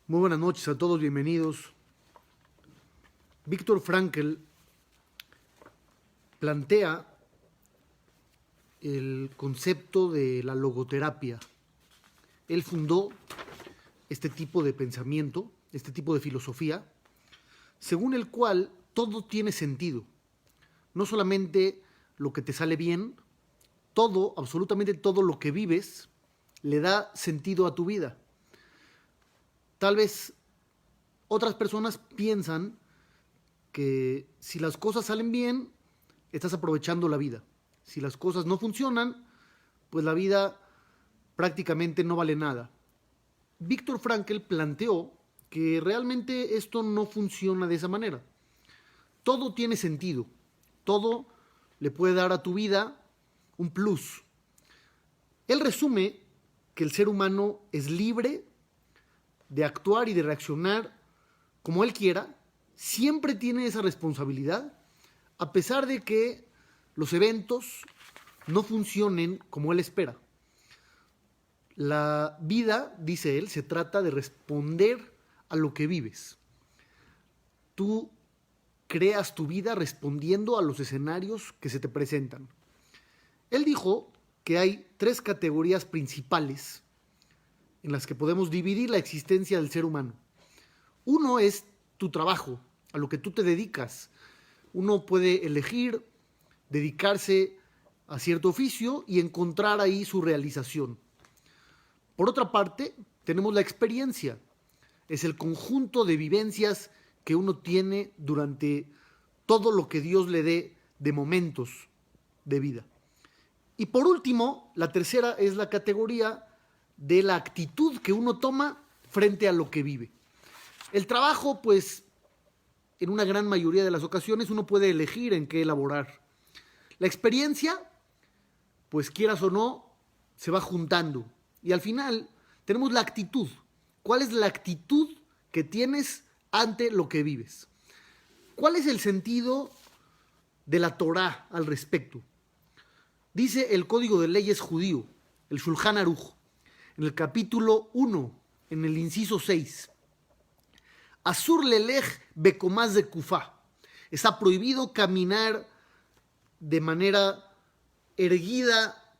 Muy buenas noches a todos, bienvenidos. Viktor Frankl plantea el concepto de la logoterapia. Él fundó este tipo de pensamiento, este tipo de filosofía, según el cual todo tiene sentido. No solamente lo que te sale bien, todo, absolutamente todo lo que vives, le da sentido a tu vida. Tal vez otras personas piensan que si las cosas salen bien, estás aprovechando la vida. Si las cosas no funcionan, pues la vida prácticamente no vale nada. Viktor Frankl planteó que realmente esto no funciona de esa manera. Todo tiene sentido. Todo le puede dar a tu vida un plus. Él resume que el ser humano es libre de actuar y de reaccionar como él quiera, siempre tiene esa responsabilidad, a pesar de que los eventos no funcionen como él espera. La vida, dice él, se trata de responder a lo que vives. Tú creas tu vida respondiendo a los escenarios que se te presentan. Él dijo que hay 3 categorías principales en las que podemos dividir la existencia del ser humano. Uno es tu trabajo, a lo que tú te dedicas. Uno puede elegir dedicarse a cierto oficio y encontrar ahí su realización. Por otra parte, tenemos la experiencia. Es el conjunto de vivencias que uno tiene durante todo lo que Dios le dé de momentos de vida. Y por último, la tercera es la categoría de la actitud que uno toma frente a lo que vive. El trabajo, pues, en una gran mayoría de las ocasiones uno puede elegir en qué elaborar. La experiencia, pues quieras o no, se va juntando. Y al final tenemos la actitud. ¿Cuál es la actitud que tienes ante lo que vives? ¿Cuál es el sentido de la Torá al respecto? Dice el Código de Leyes judío, el Shulchan Aruch, en el capítulo 1, en el inciso 6. Asur lelech bekomaz de kufá. Está prohibido caminar de manera erguida,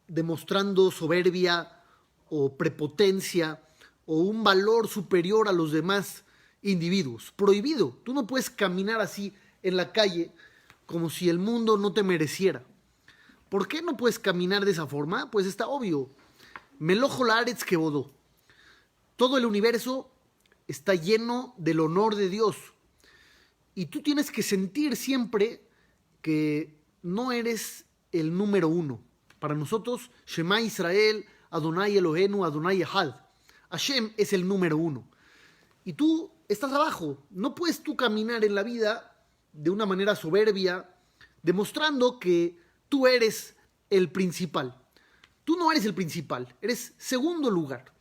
demostrando soberbia o prepotencia o un valor superior a los demás individuos. Prohibido. Tú no puedes caminar así en la calle como si el mundo no te mereciera. ¿Por qué no puedes caminar de esa forma? Pues está obvio. Melojo laaretz kebodó. Todo el universo está lleno del honor de Dios. Y tú tienes que sentir siempre que no eres el número uno. Para nosotros, Shema Israel, Adonai Elohenu, Adonai Echad. Hashem es el número uno. Y tú estás abajo. No puedes tú caminar en la vida de una manera soberbia, demostrando que tú eres el principal. Tú no eres el principal, eres segundo lugar,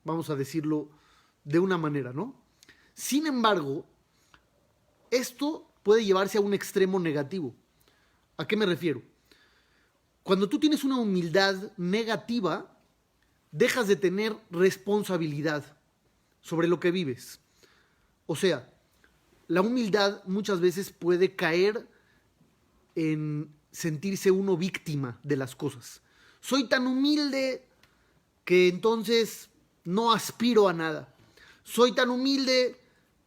vamos a decirlo de una manera, ¿no? Sin embargo, esto puede llevarse a un extremo negativo. ¿A qué me refiero? Cuando tú tienes una humildad negativa, dejas de tener responsabilidad sobre lo que vives. O sea, la humildad muchas veces puede caer en sentirse uno víctima de las cosas. Soy tan humilde que entonces no aspiro a nada. Soy tan humilde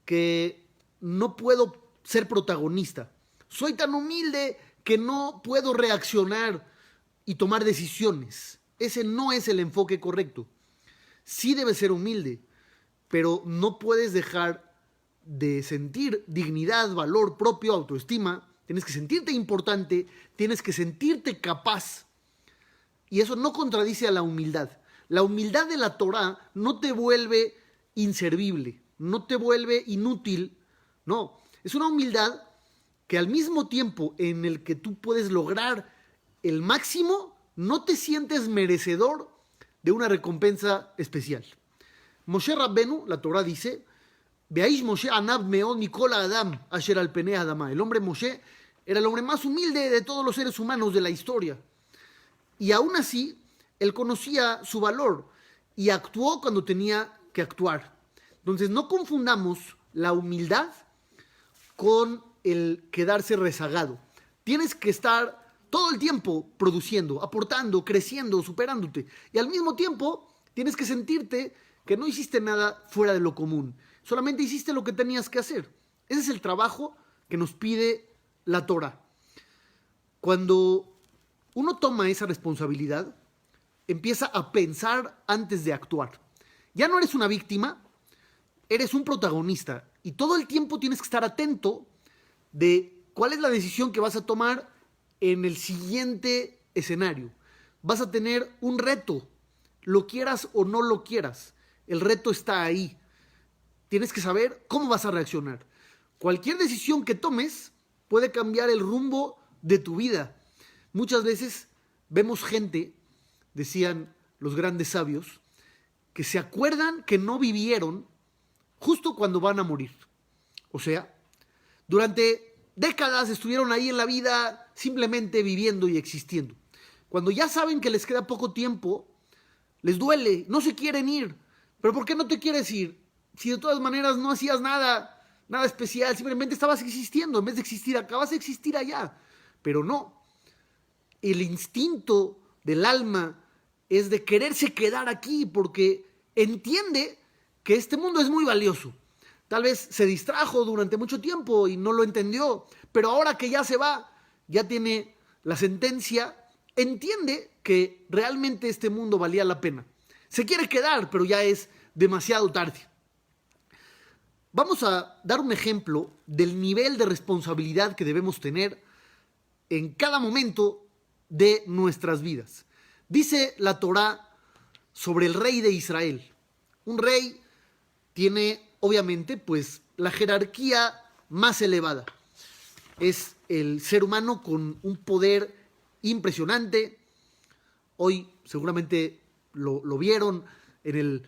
que no puedo ser protagonista. Soy tan humilde que no puedo reaccionar y tomar decisiones. Ese no es el enfoque correcto. Sí debes ser humilde, pero no puedes dejar de sentir dignidad, valor propio, autoestima. Tienes que sentirte importante, tienes que sentirte capaz. Y eso no contradice a la humildad. La humildad de la Torá no te vuelve inservible, no te vuelve inútil. No, es una humildad que al mismo tiempo en el que tú puedes lograr el máximo, no te sientes merecedor de una recompensa especial. Moshe Rabbenu, la Torá dice, Beaish Moshe anab meod mikol adam asher al penei adama. El hombre Moshe era el hombre más humilde de todos los seres humanos de la historia. Y aún así, él conocía su valor y actuó cuando tenía que actuar. Entonces no confundamos la humildad con el quedarse rezagado. Tienes que estar todo el tiempo produciendo, aportando, creciendo, superándote. Y al mismo tiempo tienes que sentirte que no hiciste nada fuera de lo común. Solamente hiciste lo que tenías que hacer. Ese es el trabajo que nos pide la Torá. Cuando uno toma esa responsabilidad, empieza a pensar antes de actuar. Ya no eres una víctima, eres un protagonista. Y todo el tiempo tienes que estar atento de cuál es la decisión que vas a tomar en el siguiente escenario. Vas a tener un reto, lo quieras o no lo quieras. El reto está ahí. Tienes que saber cómo vas a reaccionar. Cualquier decisión que tomes puede cambiar el rumbo de tu vida. Muchas veces vemos gente, decían los grandes sabios, que se acuerdan que no vivieron justo cuando van a morir. O sea, durante décadas estuvieron ahí en la vida simplemente viviendo y existiendo. Cuando ya saben que les queda poco tiempo, les duele, no se quieren ir. ¿Pero por qué no te quieres ir? Si de todas maneras no hacías nada especial, simplemente estabas existiendo. En vez de existir acá, vas a existir allá. Pero no. El instinto del alma es de quererse quedar aquí porque entiende que este mundo es muy valioso. Tal vez se distrajo durante mucho tiempo y no lo entendió, pero ahora que ya se va, ya tiene la sentencia, entiende que realmente este mundo valía la pena. Se quiere quedar, pero ya es demasiado tarde. Vamos a dar un ejemplo del nivel de responsabilidad que debemos tener en cada momento de nuestras vidas. Dice la Torá sobre el rey de Israel. Un rey tiene, obviamente, pues la jerarquía más elevada. Es el ser humano con un poder impresionante. Hoy seguramente lo vieron en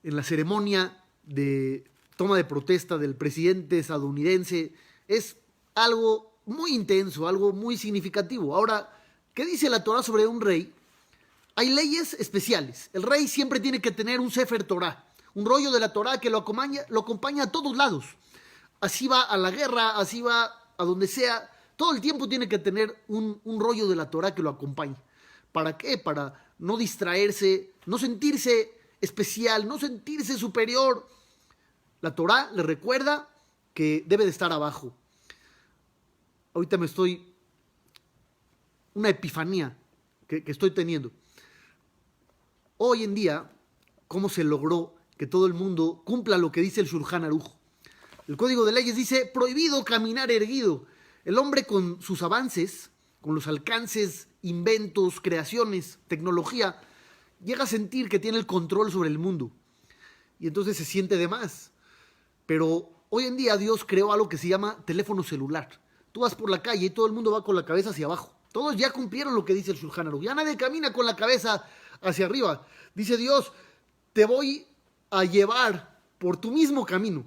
la ceremonia de toma de protesta del presidente estadounidense. Es algo muy intenso, algo muy significativo. Ahora, ¿qué dice la Torá sobre un rey? Hay leyes especiales. El rey siempre tiene que tener un Sefer Torá, un rollo de la Torá que lo acompaña a todos lados. Así va a la guerra, así va a donde sea. Todo el tiempo tiene que tener un rollo de la Torá que lo acompañe. ¿Para qué? Para no distraerse, no sentirse especial, no sentirse superior. La Torá le recuerda que debe de estar abajo. Ahorita una epifanía que estoy teniendo. Hoy en día, ¿cómo se logró que todo el mundo cumpla lo que dice el Shulchan Aruch? El Código de Leyes dice, prohibido caminar erguido. El hombre con sus avances, con los alcances, inventos, creaciones, tecnología, llega a sentir que tiene el control sobre el mundo. Y entonces se siente de más. Pero hoy en día Dios creó algo que se llama teléfono celular. Tú vas por la calle y todo el mundo va con la cabeza hacia abajo. Todos ya cumplieron lo que dice el Shulchan Aruch. Ya nadie camina con la cabeza hacia arriba. Dice Dios, te voy a llevar por tu mismo camino.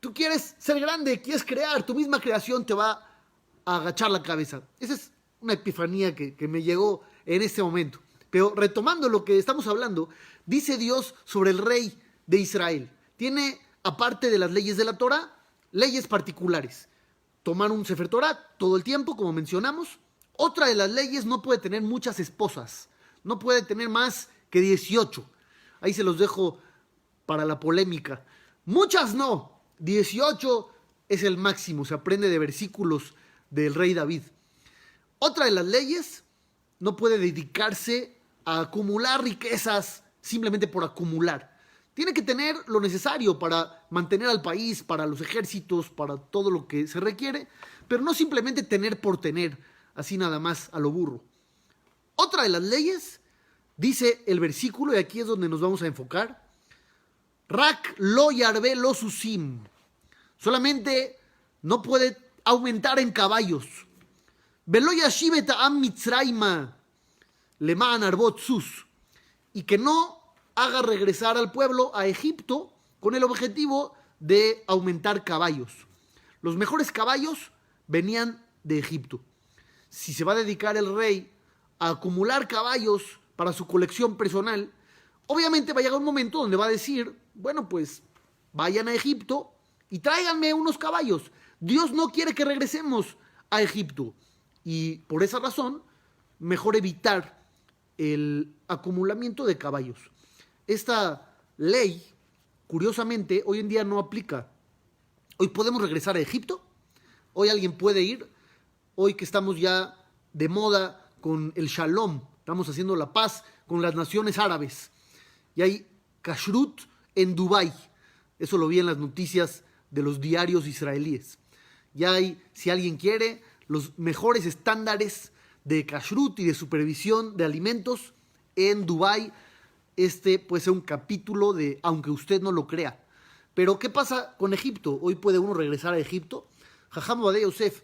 Tú quieres ser grande, quieres crear, tu misma creación te va a agachar la cabeza. Esa es una epifanía que me llegó en este momento. Pero retomando lo que estamos hablando, dice Dios sobre el rey de Israel. Tiene, aparte de las leyes de la Torá, leyes particulares. Tomar un Sefer Torá todo el tiempo, como mencionamos. Otra de las leyes, no puede tener muchas esposas. No puede tener más que 18. Ahí se los dejo para la polémica. Muchas no. 18 es el máximo. Se aprende de versículos del rey David. Otra de las leyes, no puede dedicarse a acumular riquezas simplemente por acumular. Tiene que tener lo necesario para mantener al país, para los ejércitos, para todo lo que se requiere, pero no simplemente tener por tener, así nada más a lo burro. Otra de las leyes, dice el versículo, y aquí es donde nos vamos a enfocar, Rak lo yarbe lo susim. Solamente no puede aumentar en caballos. Velo yashiv ta'am mitzrayma leman arbot sus. Y que no haga regresar al pueblo a Egipto con el objetivo de aumentar caballos. Los mejores caballos venían de Egipto. Si se va a dedicar el rey a acumular caballos para su colección personal, obviamente va a llegar un momento donde va a decir, bueno, pues vayan a Egipto y tráiganme unos caballos. Dios no quiere que regresemos a Egipto. Y por esa razón, mejor evitar el acumulamiento de caballos. Esta ley, curiosamente, hoy en día no aplica. Hoy podemos regresar a Egipto. Hoy alguien puede ir. Hoy que estamos ya de moda con el Shalom, estamos haciendo la paz con las naciones árabes. Y hay kashrut en Dubái. Eso lo vi en las noticias de los diarios israelíes. Ya hay, si alguien quiere, los mejores estándares de kashrut y de supervisión de alimentos en Dubái. Este puede ser un capítulo de aunque usted no lo crea. Pero ¿qué pasa con Egipto? Hoy puede uno regresar a Egipto. Jajam Ovadia Yosef,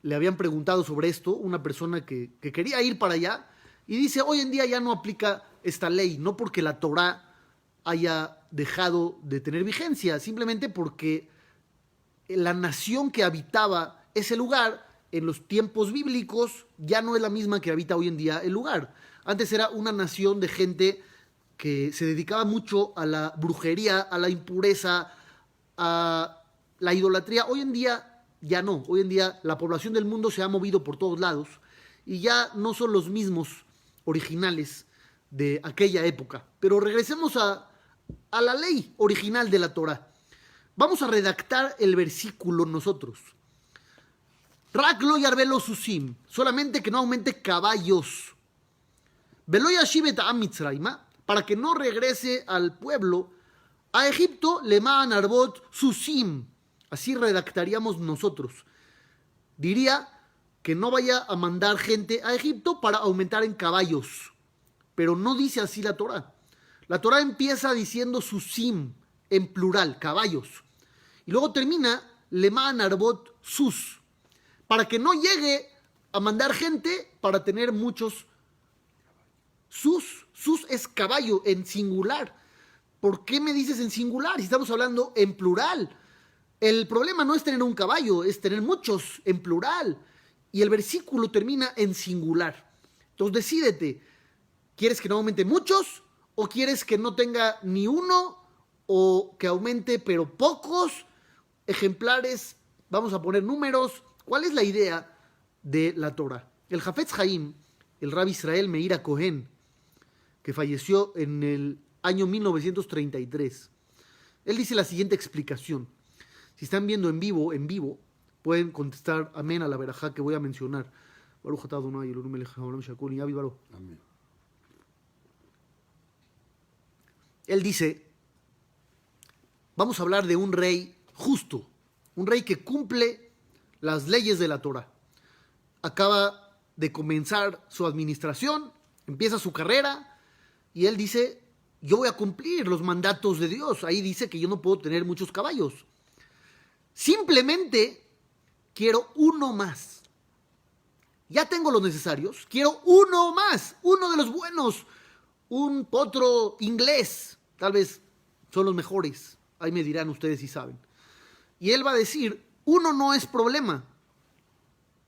le habían preguntado sobre esto, una persona que quería ir para allá, y dice, hoy en día ya no aplica esta ley, no porque la Torá haya dejado de tener vigencia, simplemente porque la nación que habitaba ese lugar en los tiempos bíblicos ya no es la misma que habita hoy en día el lugar. Antes era una nación de gente que se dedicaba mucho a la brujería, a la impureza, a la idolatría. Hoy en día ya no. Hoy en día la población del mundo se ha movido por todos lados y ya no son los mismos originales de aquella época. Pero regresemos a la ley original de la Torá. Vamos a redactar el versículo nosotros. Rak lo yarvelo susim, solamente que no aumente caballos. Velo yashiv am Mitzrayma, para que no regrese al pueblo a Egipto, leman arbot susim. Así redactaríamos nosotros. Diría que no vaya a mandar gente a Egipto para aumentar en caballos. Pero no dice así la Torá. La Torá empieza diciendo susim, en plural, caballos. Y luego termina leman arbot sus, para que no llegue a mandar gente para tener muchos sus. Sus es caballo en singular. ¿Por qué me dices en singular si estamos hablando en plural? El problema no es tener un caballo, es tener muchos en plural. Y el versículo termina en singular. Entonces decídete, ¿quieres que no aumente muchos? ¿O quieres que no tenga ni uno? ¿O que aumente pero pocos ejemplares? Vamos a poner números. ¿Cuál es la idea de la Torah? El Hafetz Haim, el Rabbi Israel Meir Cohen, que falleció en el año 1933, él dice la siguiente explicación. Si están viendo en vivo, pueden contestar amén a la verajá que voy a mencionar. Amén. Él dice, vamos a hablar de un rey justo, un rey que cumple las leyes de la Torah. Acaba de comenzar su administración, empieza su carrera, y él dice, yo voy a cumplir los mandatos de Dios. Ahí dice que yo no puedo tener muchos caballos. Simplemente quiero uno más. Ya tengo los necesarios, quiero uno más, uno de los buenos, un potro inglés. Tal vez son los mejores. Ahí me dirán ustedes si saben. Y él va a decir, uno no es problema.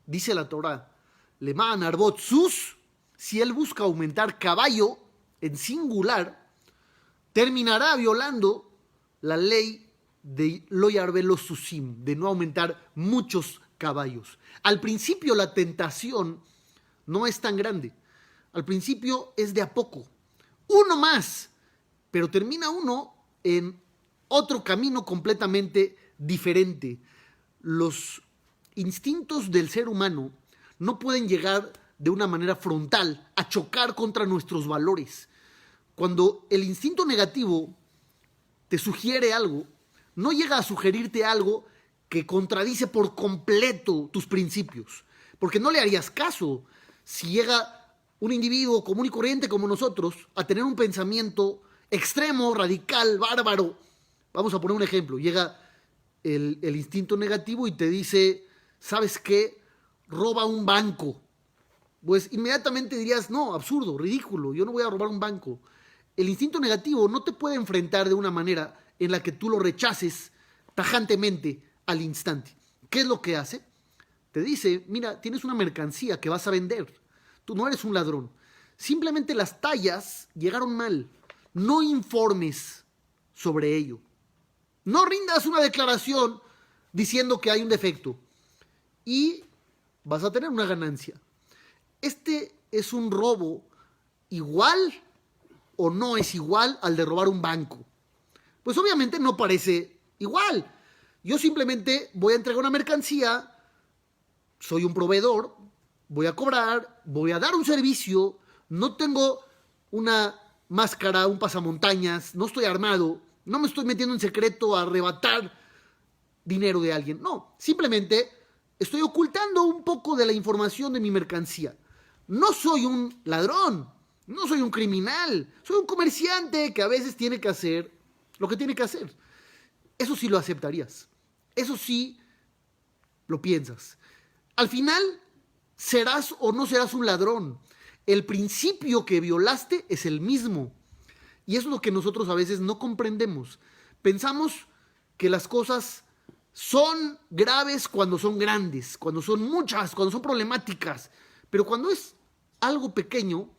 Dice la Torá, leman arbot sus, si él busca aumentar caballo en singular, terminará violando la ley de lo yarvelo susim, de no aumentar muchos caballos. Al principio la tentación no es tan grande. Al principio es de a poco. Uno más, pero termina uno en otro camino completamente diferente. Los instintos del ser humano no pueden llegar de una manera frontal a chocar contra nuestros valores. Cuando el instinto negativo te sugiere algo, no llega a sugerirte algo que contradice por completo tus principios, porque no le harías caso si llega un individuo común y corriente como nosotros a tener un pensamiento extremo, radical, bárbaro. Vamos a poner un ejemplo. Llega el instinto negativo y te dice, ¿sabes qué? Roba un banco. Pues inmediatamente dirías, no, absurdo, ridículo, yo no voy a robar un banco. El instinto negativo no te puede enfrentar de una manera en la que tú lo rechaces tajantemente al instante. ¿Qué es lo que hace? Te dice, mira, tienes una mercancía que vas a vender. Tú no eres un ladrón. Simplemente las tallas llegaron mal. No informes sobre ello. No rindas una declaración diciendo que hay un defecto y vas a tener una ganancia. Este es un robo igual o no es igual al de robar un banco. Pues obviamente no parece igual. Yo simplemente voy a entregar una mercancía, soy un proveedor, voy a cobrar, voy a dar un servicio, no tengo una máscara, un pasamontañas, no estoy armado, no me estoy metiendo en secreto a arrebatar dinero de alguien. No, simplemente estoy ocultando un poco de la información de mi mercancía. No soy un ladrón, no soy un criminal, soy un comerciante que a veces tiene que hacer lo que tiene que hacer. Eso sí lo aceptarías, eso sí lo piensas. Al final, serás o no serás un ladrón. El principio que violaste es el mismo. Y eso es lo que nosotros a veces no comprendemos. Pensamos que las cosas son graves cuando son grandes, cuando son muchas, cuando son problemáticas. Pero cuando es algo pequeño,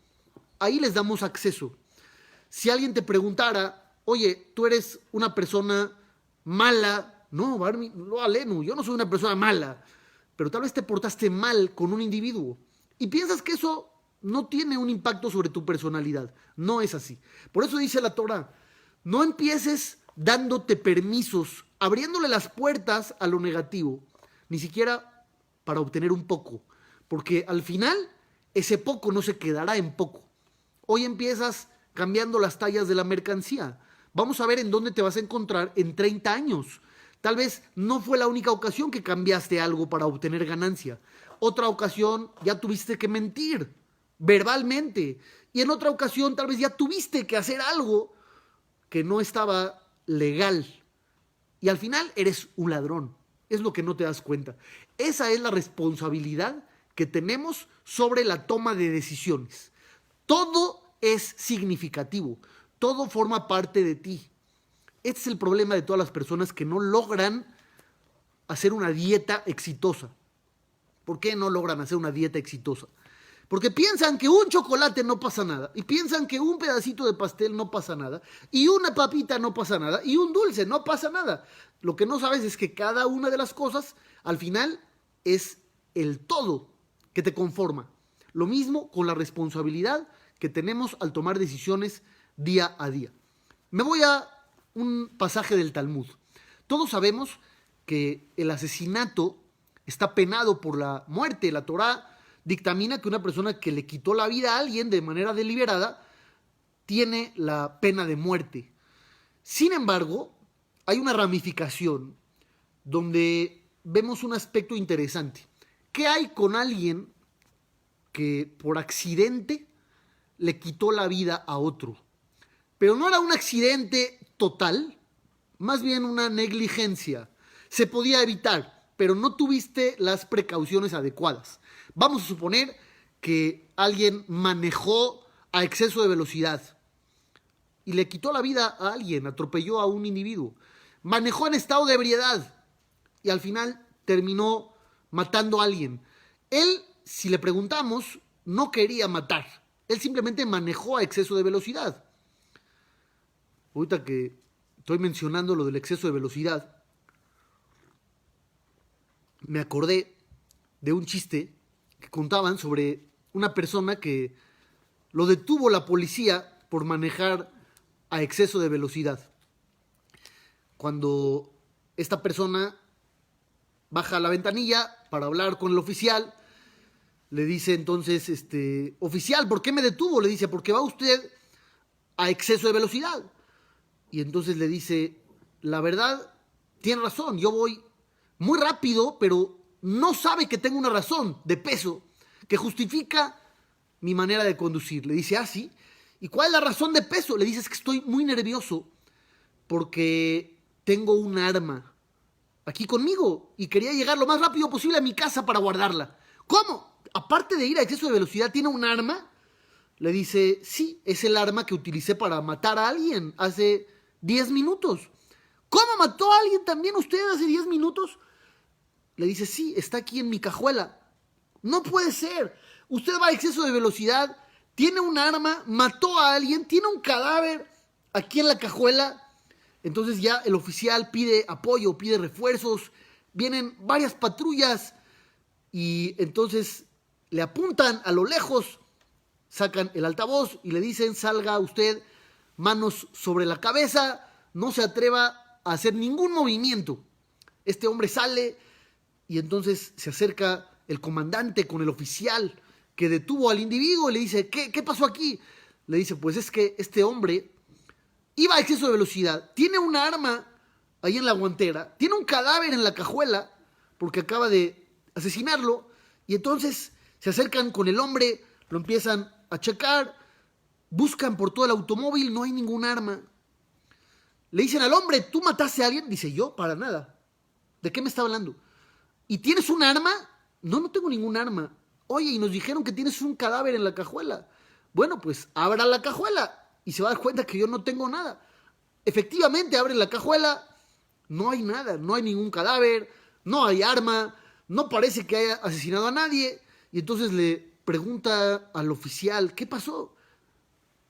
ahí les damos acceso. Si alguien te preguntara, oye, tú eres una persona mala. No, Barney, no, Alenu, yo no soy una persona mala. Pero tal vez te portaste mal con un individuo. Y piensas que eso no tiene un impacto sobre tu personalidad. No es así. Por eso dice la Torá, no empieces dándote permisos, abriéndole las puertas a lo negativo, ni siquiera para obtener un poco, porque al final ese poco no se quedará en poco. Hoy empiezas cambiando las tallas de la mercancía. Vamos a ver en dónde te vas a encontrar en 30 años. Tal vez no fue la única ocasión que cambiaste algo para obtener ganancia. Otra ocasión ya tuviste que mentir verbalmente. Y en otra ocasión tal vez ya tuviste que hacer algo que no estaba legal. Y al final eres un ladrón. Es lo que no te das cuenta. Esa es la responsabilidad que tenemos sobre la toma de decisiones. Todo es significativo. Todo forma parte de ti. Este es el problema de todas las personas que no logran hacer una dieta exitosa. ¿Por qué no logran hacer una dieta exitosa? Porque piensan que un chocolate no pasa nada, y piensan que un pedacito de pastel no pasa nada, y una papita no pasa nada, y un dulce no pasa nada. Lo que no sabes es que cada una de las cosas, al final, es el todo que te conforma. Lo mismo con la responsabilidad que tenemos al tomar decisiones día a día. Me voy a un pasaje del Talmud. Todos sabemos que el asesinato está penado por la muerte. La Torá dictamina que una persona que le quitó la vida a alguien de manera deliberada tiene la pena de muerte. Sin embargo, hay una ramificación donde vemos un aspecto interesante. ¿Qué hay con alguien que por accidente le quitó la vida a otro? Pero no era un accidente total, más bien una negligencia. Se podía evitar, pero no tuviste las precauciones adecuadas. Vamos a suponer que alguien manejó a exceso de velocidad y le quitó la vida a alguien, atropelló a un individuo. Manejó en estado de ebriedad y al final terminó matando a alguien. Él, si le preguntamos, no quería matar. Él simplemente manejó a exceso de velocidad. Ahorita que estoy mencionando lo del exceso de velocidad, me acordé de un chiste que contaban sobre una persona que lo detuvo la policía por manejar a exceso de velocidad. Cuando esta persona baja la ventanilla para hablar con el oficial, le dice entonces, oficial, ¿por qué me detuvo? Le dice, porque va usted a exceso de velocidad. Y entonces le dice, la verdad, tiene razón, yo voy muy rápido, pero no sabe que tengo una razón de peso que justifica mi manera de conducir. Le dice, sí. ¿Y cuál es la razón de peso? Le dice, es que estoy muy nervioso porque tengo un arma aquí conmigo y quería llegar lo más rápido posible a mi casa para guardarla. ¿Cómo? Aparte de ir a exceso de velocidad, ¿tiene un arma? Le dice, sí, es el arma que utilicé para matar a alguien hace 10 minutos. ¿Cómo mató a alguien también usted hace 10 minutos? Le dice, sí, está aquí en mi cajuela. No puede ser. Usted va a exceso de velocidad, tiene un arma, mató a alguien, tiene un cadáver aquí en la cajuela Entonces ya el oficial pide apoyo, pide refuerzos, vienen varias patrullas y entonces le apuntan a lo lejos, sacan el altavoz y le dicen: salga usted, manos sobre la cabeza, no se atreva a hacer ningún movimiento. Este hombre sale y entonces se acerca el comandante con el oficial que detuvo al individuo y le dice: ¿Qué pasó aquí? Le dice: pues es que este hombre iba a exceso de velocidad, tiene una arma ahí en la guantera, tiene un cadáver en la cajuela porque acaba de asesinarlo, y entonces se acercan con el hombre, lo empiezan a checar, buscan por todo el automóvil, no hay ningún arma. Le dicen al hombre: ¿tú mataste a alguien? Dice: yo, para nada. ¿De qué me está hablando? ¿Y tienes un arma? No, no tengo ningún arma. Oye, y nos dijeron que tienes un cadáver en la cajuela. Bueno, pues abra la cajuela y se va a dar cuenta que yo no tengo nada. Efectivamente, abre la cajuela, no hay nada, no hay ningún cadáver, no hay arma, no parece que haya asesinado a nadie. Y entonces le pregunta al oficial: ¿qué pasó?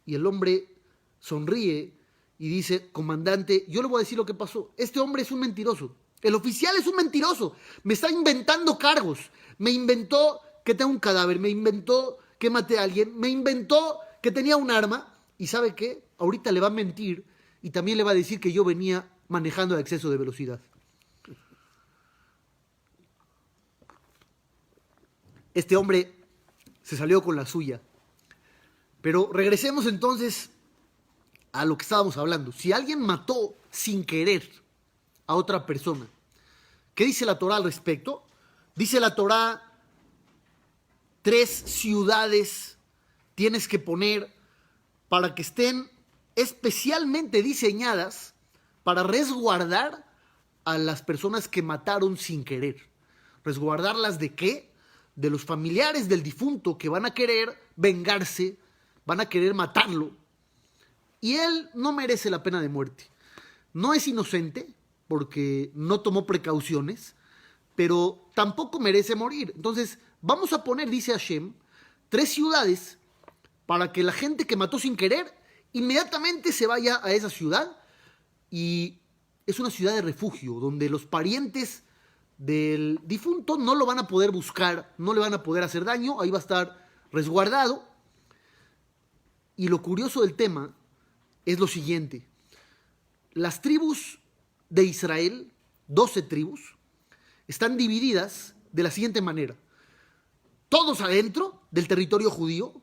Y el hombre sonríe y dice: comandante, yo le voy a decir lo que pasó. Este hombre es un mentiroso. El oficial es un mentiroso. Me está inventando cargos. Me inventó que tengo un cadáver, me inventó que maté a alguien, me inventó que tenía un arma. ¿Y sabe qué? Ahorita le va a mentir y también le va a decir que yo venía manejando a exceso de velocidad. Este hombre se salió con la suya. Pero regresemos entonces a lo que estábamos hablando. Si alguien mató sin querer a otra persona, ¿qué dice la Torá al respecto? Dice la Torá: 3 ciudades tienes que poner para que estén especialmente diseñadas para resguardar a las personas que mataron sin querer. ¿Resguardarlas de qué? De los familiares del difunto que van a querer vengarse, van a querer matarlo. Y él no merece la pena de muerte. No es inocente porque no tomó precauciones, pero tampoco merece morir. Entonces vamos a poner, dice Hashem, 3 ciudades para que la gente que mató sin querer inmediatamente se vaya a esa ciudad, y es una ciudad de refugio donde los parientes del difunto no lo van a poder buscar, no le van a poder hacer daño, ahí va a estar resguardado. Y lo curioso del tema es lo siguiente: las tribus de Israel, 12 tribus, están divididas de la siguiente manera: todos adentro del territorio judío,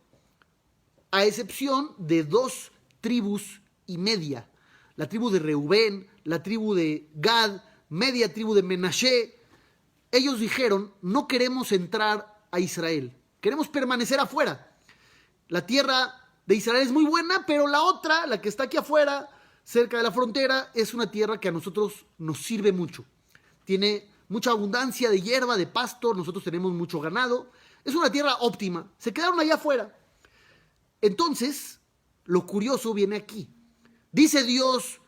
a excepción de 2 tribus y media, la tribu de Reubén, la tribu de Gad, media tribu de Menashe. Ellos dijeron: no queremos entrar a Israel, queremos permanecer afuera. La tierra de Israel es muy buena, pero la otra, la que está aquí afuera, cerca de la frontera, es una tierra que a nosotros nos sirve mucho. Tiene mucha abundancia de hierba, de pasto, nosotros tenemos mucho ganado. Es una tierra óptima. Se quedaron allá afuera. Entonces, lo curioso viene aquí. Dice Dios: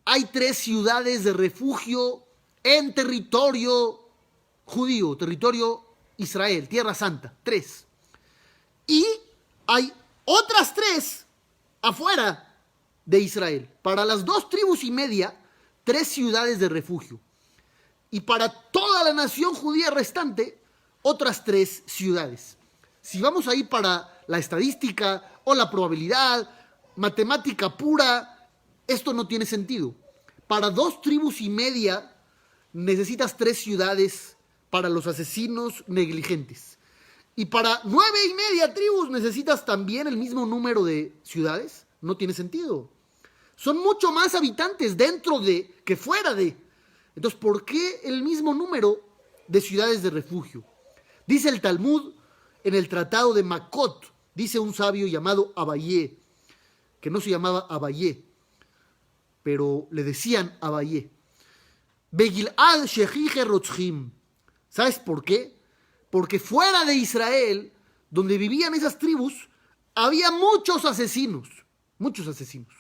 hay 3 ciudades de refugio en territorio judío, territorio Israel, Tierra Santa, 3. Y hay otras 3 afuera de Israel. Para las 2 tribus y media, 3 ciudades de refugio. Y para toda la nación judía restante, otras 3 ciudades. Si vamos ahí para la estadística o la probabilidad, matemática pura, esto no tiene sentido. Para 2 tribus y media necesitas 3 ciudades para los asesinos negligentes. Y para 9 y media tribus necesitas también el mismo número de ciudades. No tiene sentido. Son mucho más habitantes dentro de que fuera de. Entonces, ¿por qué el mismo número de ciudades de refugio? Dice el Talmud en el Tratado de Makot, dice un sabio llamado Abayé, que no se llamaba Abayé, pero le decían Abayé. Begilad shechije rotzhim. ¿Sabes por qué? Porque fuera de Israel, donde vivían esas tribus, había muchos asesinos. Muchos asesinos.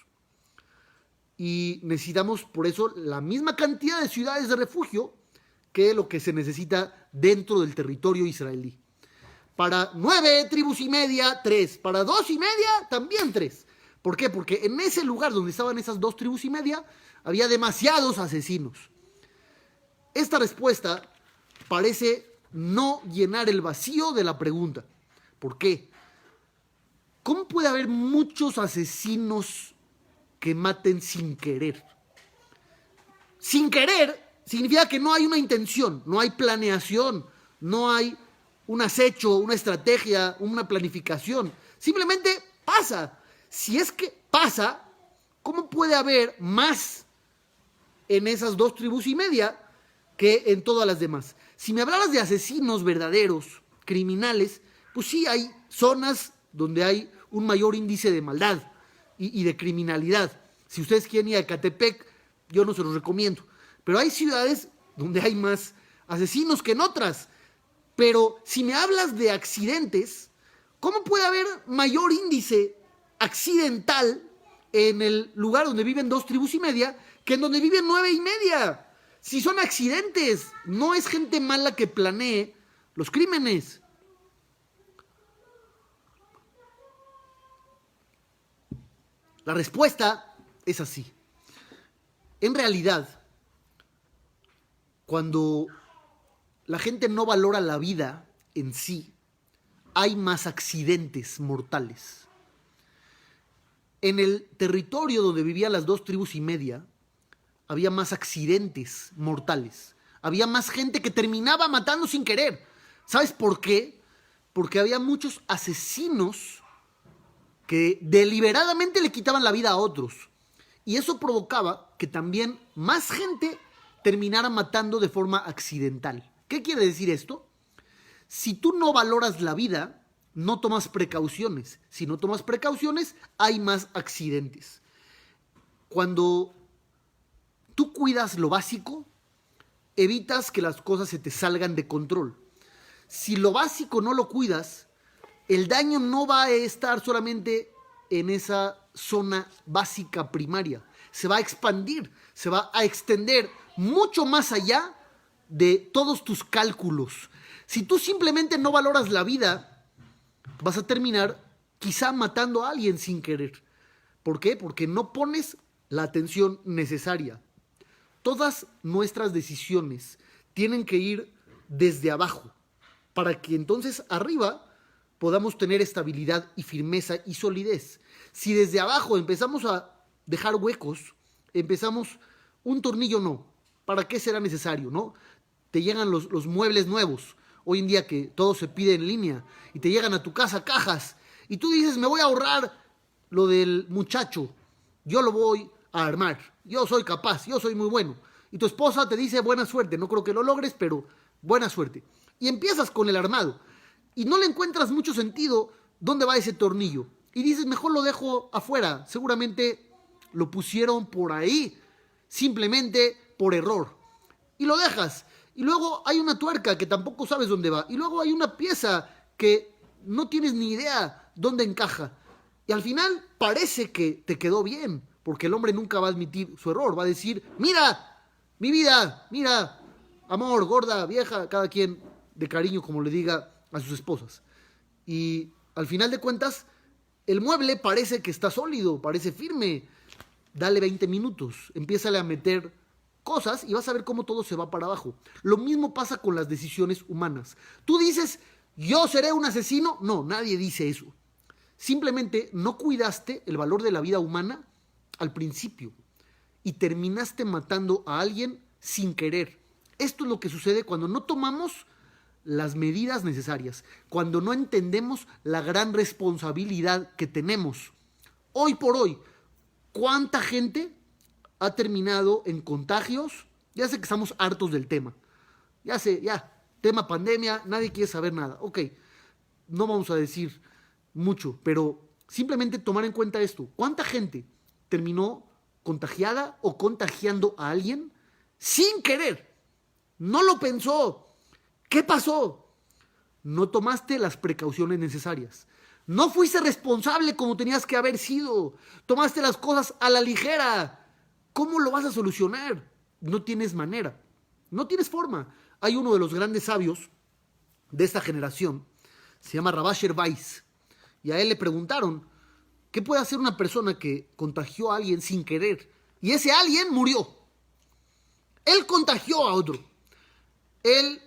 Y necesitamos por eso la misma cantidad de ciudades de refugio que lo que se necesita dentro del territorio israelí. Para 9 tribus y media, 3. Para 2 y media, también 3. ¿Por qué? Porque en ese lugar donde estaban esas 2,5 tribus había demasiados asesinos. Esta respuesta parece no llenar el vacío de la pregunta. ¿Por qué? ¿Cómo puede haber muchos asesinos que maten sin querer? Sin querer significa que no hay una intención, no hay planeación, no hay un acecho, una estrategia, una planificación. Simplemente pasa. Si es que pasa, ¿cómo puede haber más en esas 2,5 tribus que en todas las demás? Si me hablaras de asesinos verdaderos, criminales, pues sí hay zonas donde hay un mayor índice de maldad y de criminalidad. Si ustedes quieren ir a Ecatepec, yo no se los recomiendo. Pero hay ciudades donde hay más asesinos que en otras. Pero si me hablas de accidentes, ¿cómo puede haber mayor índice accidental en el lugar donde viven 2,5 tribus que en donde viven 9,5? Si son accidentes, no es gente mala que planee los crímenes. La respuesta es así. En realidad, cuando la gente no valora la vida en sí, hay más accidentes mortales. En el territorio donde vivían las 2,5 tribus, había más accidentes mortales. Había más gente que terminaba matando sin querer. ¿Sabes por qué? Porque había muchos asesinos que deliberadamente le quitaban la vida a otros. Y eso provocaba que también más gente terminara matando de forma accidental. ¿Qué quiere decir esto? Si tú no valoras la vida, no tomas precauciones. Si no tomas precauciones, hay más accidentes. Cuando tú cuidas lo básico, evitas que las cosas se te salgan de control. Si lo básico no lo cuidas, el daño no va a estar solamente en esa zona básica primaria. Se va a expandir, se va a extender mucho más allá de todos tus cálculos. Si tú simplemente no valoras la vida, vas a terminar quizá matando a alguien sin querer. ¿Por qué? Porque no pones la atención necesaria. Todas nuestras decisiones tienen que ir desde abajo, para que entonces arriba podamos tener estabilidad y firmeza y solidez. Si desde abajo empezamos a dejar huecos, empezamos un tornillo no, ¿para qué será necesario, no? Te llegan los muebles nuevos, hoy en día que todo se pide en línea, y te llegan a tu casa cajas, y tú dices, me voy a ahorrar lo del muchacho, yo lo voy a armar, yo soy capaz, yo soy muy bueno. Y tu esposa te dice, buena suerte, no creo que lo logres, pero buena suerte. Y empiezas con el armado, y no le encuentras mucho sentido dónde va ese tornillo. Y dices, mejor lo dejo afuera, seguramente lo pusieron por ahí, simplemente por error. Y lo dejas. Y luego hay una tuerca que tampoco sabes dónde va. Y luego hay una pieza que no tienes ni idea dónde encaja. Y al final parece que te quedó bien, porque el hombre nunca va a admitir su error. Va a decir, mira, mi vida, mira, amor, gorda, vieja, cada quien de cariño, como le diga a sus esposas. Y al final de cuentas, el mueble parece que está sólido, parece firme. Dale 20 minutos, empiézale a meter cosas y vas a ver cómo todo se va para abajo. Lo mismo pasa con las decisiones humanas. Tú dices, ¿yo seré un asesino? No, nadie dice eso. Simplemente no cuidaste el valor de la vida humana al principio y terminaste matando a alguien sin querer. Esto es lo que sucede cuando no tomamos las medidas necesarias, cuando no entendemos la gran responsabilidad que tenemos. Hoy por hoy, ¿cuánta gente ha terminado en contagios? Ya sé que estamos hartos del tema. Ya sé, ya, tema pandemia, nadie quiere saber nada. Ok, no vamos a decir mucho, pero simplemente tomar en cuenta esto. ¿Cuánta gente terminó contagiada o contagiando a alguien sin querer? No lo pensó. ¿Qué pasó? No tomaste las precauciones necesarias. No fuiste responsable como tenías que haber sido. Tomaste las cosas a la ligera. ¿Cómo lo vas a solucionar? No tienes manera. No tienes forma. Hay uno de los grandes sabios de esta generación. Se llama Rabbi Asher Weiss. Y a él le preguntaron, ¿Qué puede hacer una persona que contagió a alguien sin querer? Y ese alguien murió. Él contagió a otro. Él,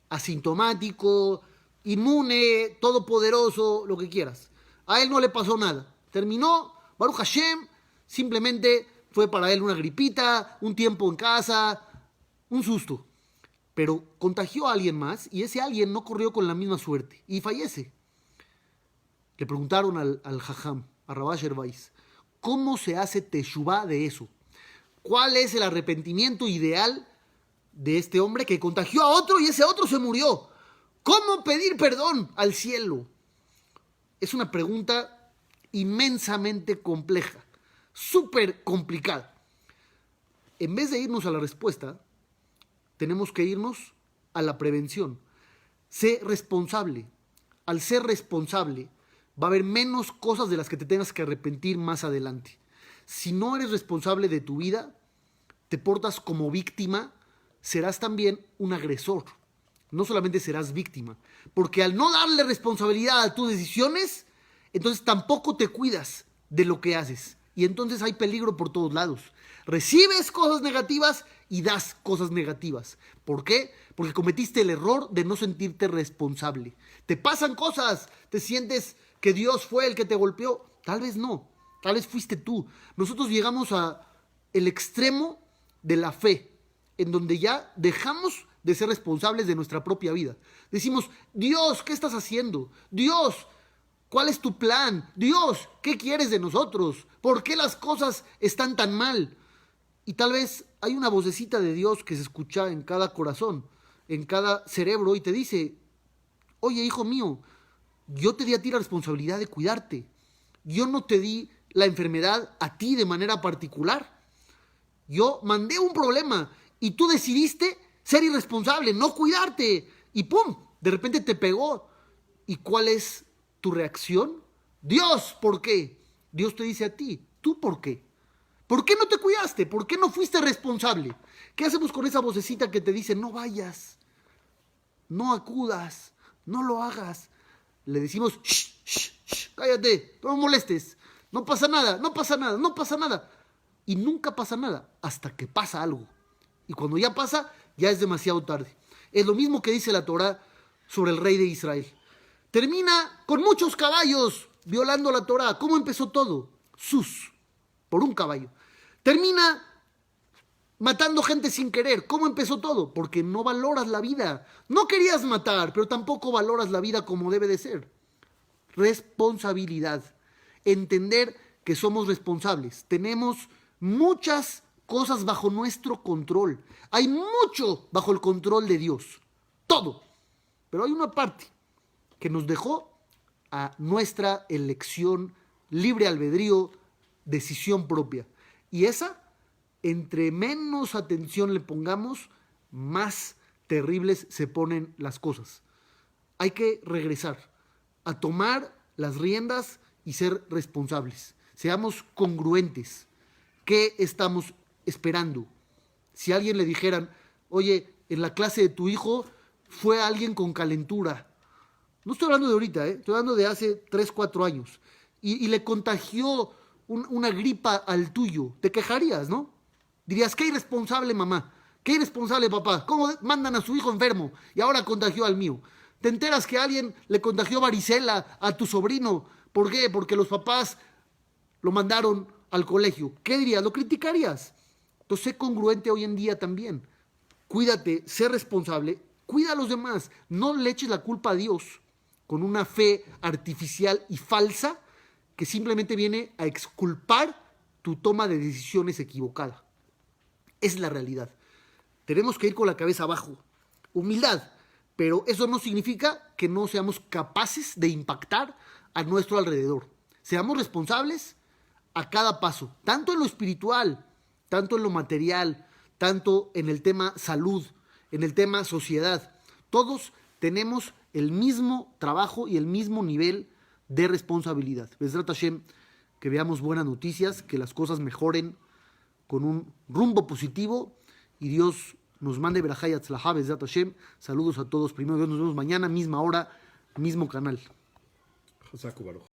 asintomático, inmune, todopoderoso, lo que quieras. A él no le pasó nada. Terminó, Baruch Hashem, simplemente fue para él una gripita, un tiempo en casa, un susto. Pero contagió a alguien más y ese alguien no corrió con la misma suerte y fallece. Le preguntaron al Jajam, a Rabá Sherbais, ¿cómo se hace teshuvá de eso? ¿Cuál es el arrepentimiento ideal de este hombre que contagió a otro y ese otro se murió? ¿Cómo pedir perdón al cielo? Es una pregunta inmensamente compleja, súper complicada. En vez de irnos a la respuesta, tenemos que irnos a la prevención. Sé responsable. Al ser responsable, va a haber menos cosas de las que te tengas que arrepentir más adelante. Si no eres responsable de tu vida, te portas como víctima, serás también un agresor. No solamente serás víctima, porque al no darle responsabilidad a tus decisiones, entonces tampoco te cuidas de lo que haces. Y entonces hay peligro por todos lados. Recibes cosas negativas y das cosas negativas. ¿Por qué? Porque cometiste el error de no sentirte responsable. Te pasan cosas, te sientes que Dios fue el que te golpeó. Tal vez no, tal vez fuiste tú. Nosotros llegamos a el extremo de la fe, en donde ya dejamos de ser responsables de nuestra propia vida. Decimos, Dios, ¿qué estás haciendo? Dios, ¿cuál es tu plan? Dios, ¿qué quieres de nosotros? ¿Por qué las cosas están tan mal? Y tal vez hay una vocecita de Dios que se escucha en cada corazón, en cada cerebro y te dice, oye, hijo mío, yo te di a ti la responsabilidad de cuidarte. Yo no te di la enfermedad a ti de manera particular. Yo mandé un problema y tú decidiste ser irresponsable, no cuidarte. Y ¡pum! De repente te pegó. ¿Y cuál es tu reacción? Dios, ¿por qué? Dios te dice a ti, ¿tú por qué? ¿Por qué no te cuidaste? ¿Por qué no fuiste responsable? ¿Qué hacemos con esa vocecita que te dice, no vayas, no acudas, no lo hagas? Le decimos, shh, shh, shh, cállate, no me molestes, no pasa nada, no pasa nada, no pasa nada. Y nunca pasa nada hasta que pasa algo. Y cuando ya pasa, ya es demasiado tarde. Es lo mismo que dice la Torá sobre el rey de Israel. Termina con muchos caballos violando la Torá. ¿Cómo empezó todo? Sus, por un caballo. Termina matando gente sin querer. ¿Cómo empezó todo? Porque no valoras la vida. No querías matar, pero tampoco valoras la vida como debe de ser. Responsabilidad. Entender que somos responsables. Tenemos muchas cosas bajo nuestro control. Hay mucho bajo el control de Dios. Todo. Pero hay una parte que nos dejó a nuestra elección, libre albedrío, decisión propia. Y esa, entre menos atención le pongamos, más terribles se ponen las cosas. Hay que regresar a tomar las riendas y ser responsables. Seamos congruentes. ¿Qué estamos esperando? Si a alguien le dijeran, oye, en la clase de tu hijo fue alguien con calentura. No estoy hablando de ahorita, estoy hablando de hace 3, 4 años. Y le contagió una gripa al tuyo. Te quejarías, ¿no? Dirías, qué irresponsable mamá, qué irresponsable papá. ¿Cómo mandan a su hijo enfermo y ahora contagió al mío? Te enteras que alguien le contagió varicela a tu sobrino. ¿Por qué? Porque los papás lo mandaron al colegio. ¿Qué dirías? ¿Lo criticarías? Entonces, sé congruente hoy en día también. Cuídate, sé responsable, cuida a los demás. No le eches la culpa a Dios con una fe artificial y falsa que simplemente viene a exculpar tu toma de decisiones equivocada. Es la realidad. Tenemos que ir con la cabeza abajo. Humildad. Pero eso no significa que no seamos capaces de impactar a nuestro alrededor. Seamos responsables a cada paso, tanto en lo espiritual, tanto en lo material, tanto en el tema salud, en el tema sociedad. Todos tenemos el mismo trabajo y el mismo nivel de responsabilidad. Bezrat Hashem, que veamos buenas noticias, que las cosas mejoren con un rumbo positivo y Dios nos mande Berajá y Atzlajá, Bezrat Hashem. Saludos a todos. Primero Dios, nos vemos mañana, misma hora, mismo canal.